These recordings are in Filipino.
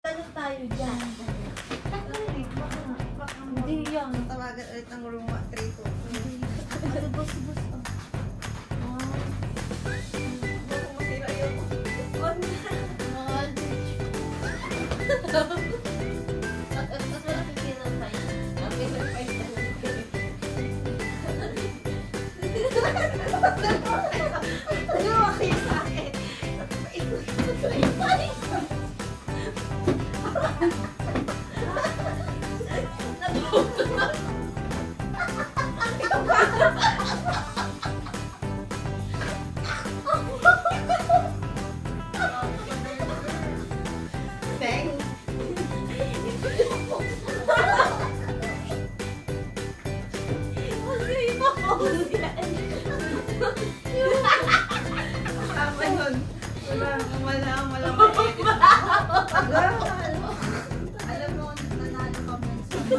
Tanong tayo dyan. Hindi yan. Tawagan ulit ng room 32. Bus. Alam mo, nanalo kami sa mga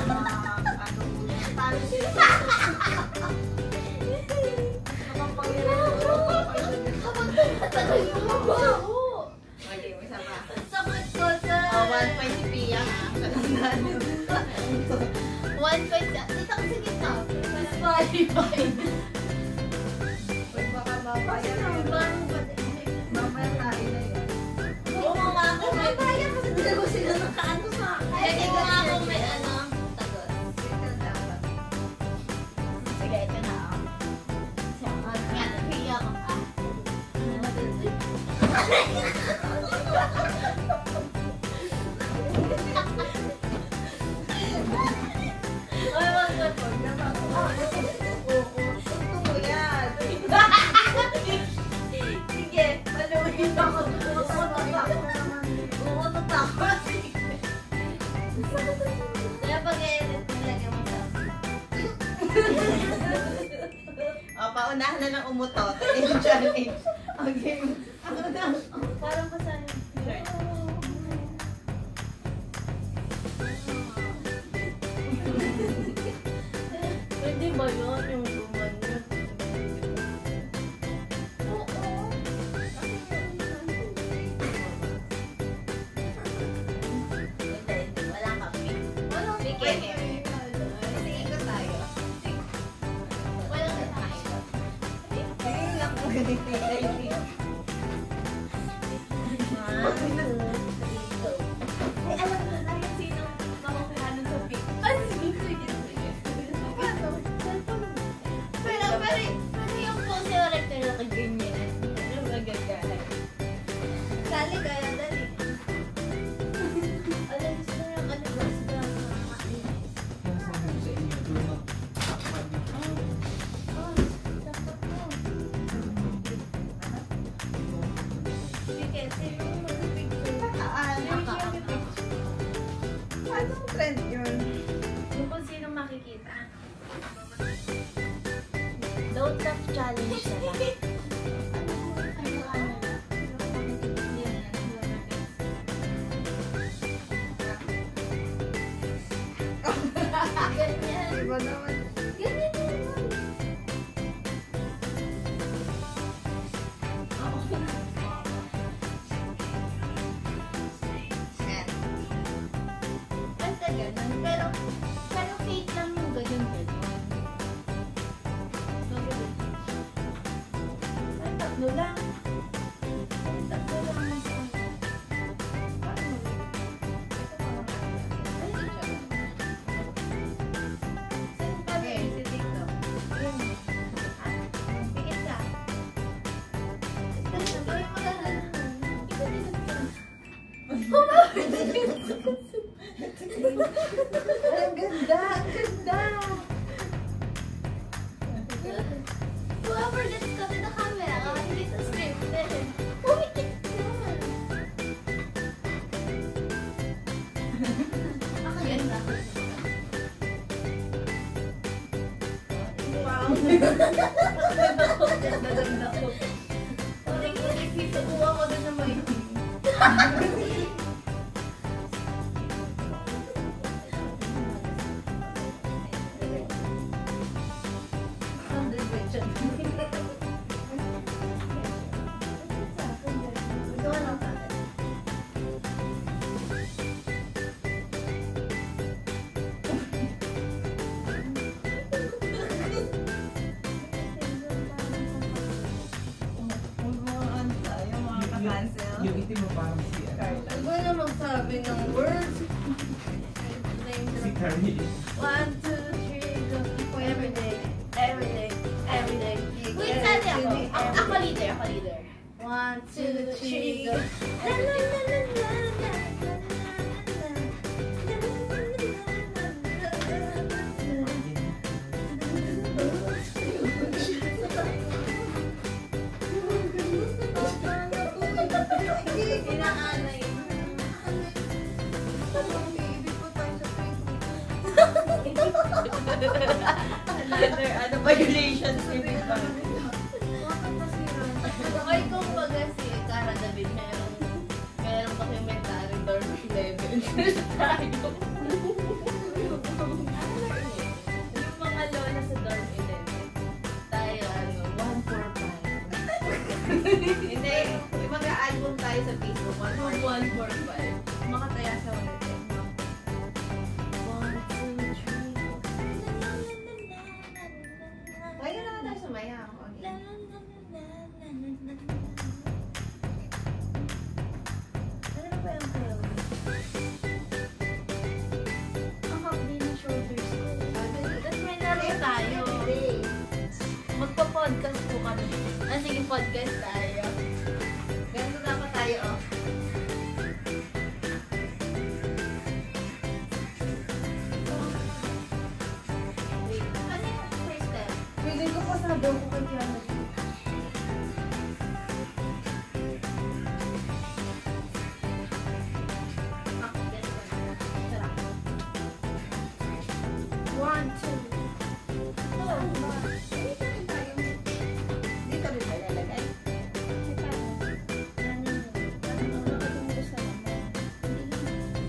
talo sila. Okay, isa pa. Sakit ko sa... 1 point si Pia. 1 point sa... Dito ko sa gitna. Spotify. Pag baka mabaya na yun. Mamaya tayo na yun. Oo nga ako may... Mamaya kasi dalawa sila nakaano sa akin. Hindi ko nga ako may ano. Tagos. Sige, ito na ako. Siya, nga, napiya ko. Paunahan na lang umutot. Yung challenge. Okay. Ako na. Parang pasahin. Pwede ba yun yung gumano? Oo. Wala kape. Wala kape. Sige ko tayo. Wala kape. Sige lang kung ganito. Alam na tayo sino makukuha nun sa pic. Sige. Pero yung pose yung rector na kaganyan. Ano magagahay? Dali kaya, dali. Alam gusto na yung ano ba sila makakainis. Dapat mo. Sige, sino yung mag-picture? Anong trend yun? Yung kung sino makikita. Don't laugh challenge na lang. Ganyan. Iba naman. Ganyan naman. Basta ganun. Pero fake lang yung ganyan. Ay, tatlo lang. Ay, tatlo lang. Saan pa ba yung si TikTok? Ayun. Pikit ka. Gawin mo lang. Ang ganda! Ang ganda! Whoever gets caught in the camera, hindi sa script din. Pumikit ka. Nakaganda. Wow! Ganda ko. Nakikita ko ako doon na may cancel. Yung itim mo parang si Ano ba na magsabi ng words? si Carly. 1, 2, 3, go. Every day, every day, every day. Wait, sali ako. Ako leader, ako leader. 1, 2, 3, go. Inaanay. Another, violations maybe pa. Ay, kung baga si Cara David, merong documentary dorm 11 tayo. Yung mga lola sa dorm 11, tayo 145. Hindi, may mga album tayo sa Facebook. 145. Makataya sa ulit. Ngayon naman tayo sumaya. Ano ba yung film? Ang hapdi ng shoulders ko. Tapos may laro tayo. Magpa-podcast po kami. Sige, podcast tayo. Ganito dapat tayo, oh. Wait, ano yung first step? Feeling ko pa sabi ko kay Kiana. Ako, ganito na. Sarap. 1, 2. Dito rin ba ilalagay?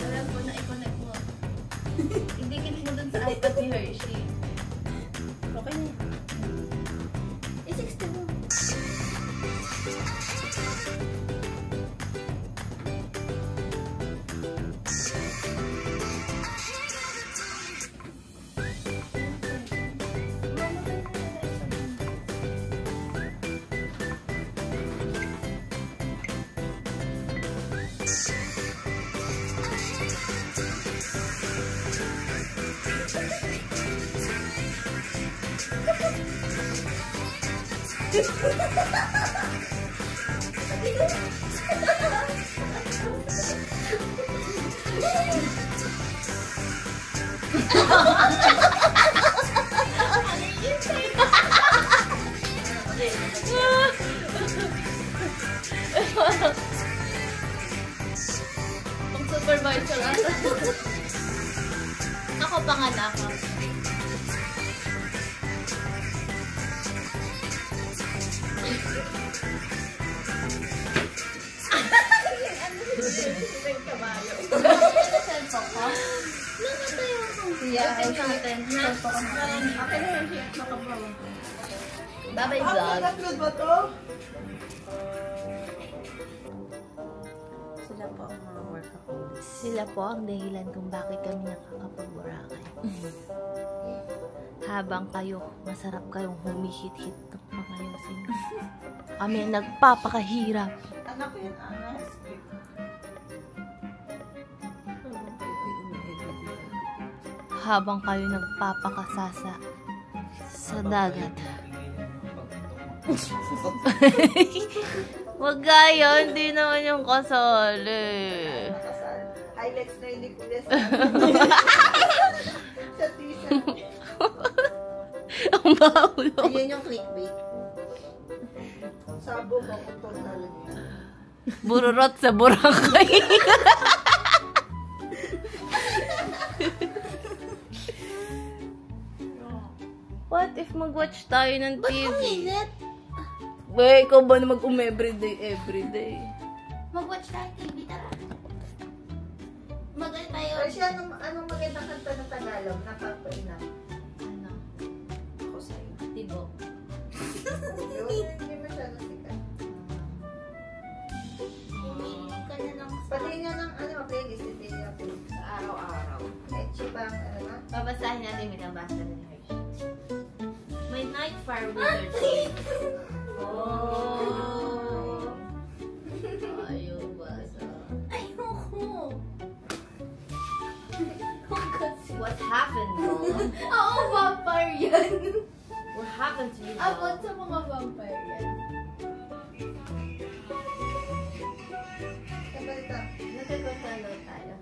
Alam ko na i-connect mo. Idikit mo dun sa iPad ni Hershey. Okay na. I-60 mo. Pang supervisor ata. Ako panganak ako. Cellphone ko? Namatay ako. Open natin, ha? Okay na yun, siya. Makabawa. Bye-bye, vlog. Upload ba to? Sila po ang mga workaholics. Sila po ang dahilan kung bakit kami nakakapag-Boracay. Habang kayo, masarap kayong humihit-hit ng mga yosin. Kami ang nagpapakahirap. Anak ko yun, Anas. Habang kayo nagpapakasasa sa dagat. Wag kayo, hindi naman yung kasali. Nakasal. Highlights na hindi ko yes. Sa t-shirt. Ang baulo. Ayun yung clickbait. Sabog ako total. Bururot sa Boracay. What if mag-watch tayo ng TV? Wey, ikaw ba na everyday? Mag-watch tayo TV, tara. Mag-ano tayo? Pero siya, anong magandang kanta na Tagalog? Napapainak. Ano? Ako sa'yo. Tibo. Yun, hindi masyadong sikat. Umiinig ka na lang sa... Pati nga ng playlist, hindi niya po sa araw-araw. Kahit siya bang, Babasahin natin yung binabasa ni Hershey. My night fire wizard. Oh. happened, Lola? Oo, vampire yan. What happened to you, Abot Lola? sa mga vampire yan. Kabalita. Nagkakasalo tayo.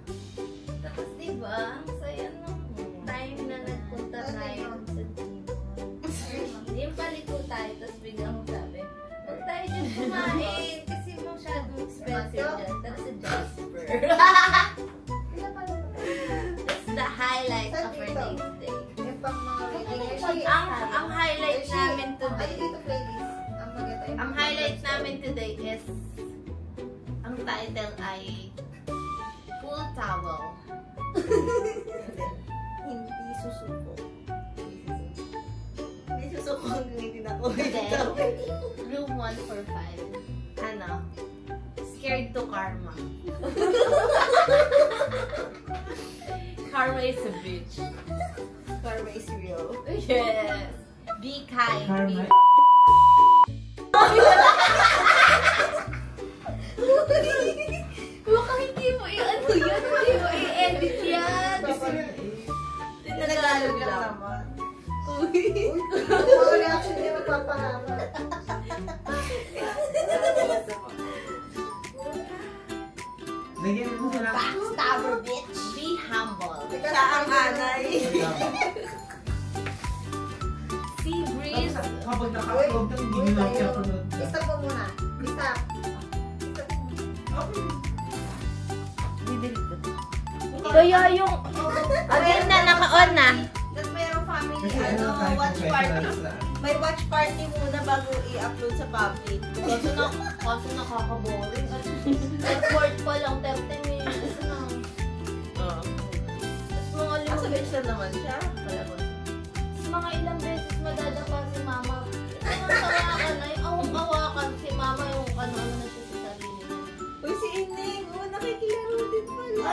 Tapos diba, ang saya nung time na nagpunta tayo sa Timor. Yung paliko tayo, tapos biglang sabi, huwag tayo dyan kumain kasi masyadong expensive dyan. That's a Jasper. That's the highlight of our day today. Yung pang mga reading. Ang highlight namin Ay, today, dito playlist. Ang maganda yung ang highlight namin today is, ang title ay Full Towel. Hindi susuko. Hindi susuko hanggang hindi na ako. Then, room 145. Ano? Scared to karma. Karma is a bitch. Karma is real. Yes. Be kind. Karma. Baka hindi mo i-ano yan. Hindi mo i-edit yan. Tinagalog lang naman. Uy, reaction niya magpapahama. Lagyan mo sila. Backstabber, bitch. Be humble. Siya ang anay. Sea breeze. Kapag naka-upload ng hindi mo pinapanood ka. Stop mo muna. Stop. Didelete ko to. Kaya yung... Again na, naka-on na. Tapos mayroong family, Kasi ano tayo watch party. professionals na. May watch party muna bago i-upload sa public. Kaso nakaka-boring. Effort pa lang, 30 minutes na. Tapos mga Asa limang bitch na naman siya? Tapos mga ilang beses madadapa si mama. Ang tawakan na yung awang-awakan si mama yung ano na siya sa sarili niya. Uy, si Ining. Oh, nakikilaro din pala.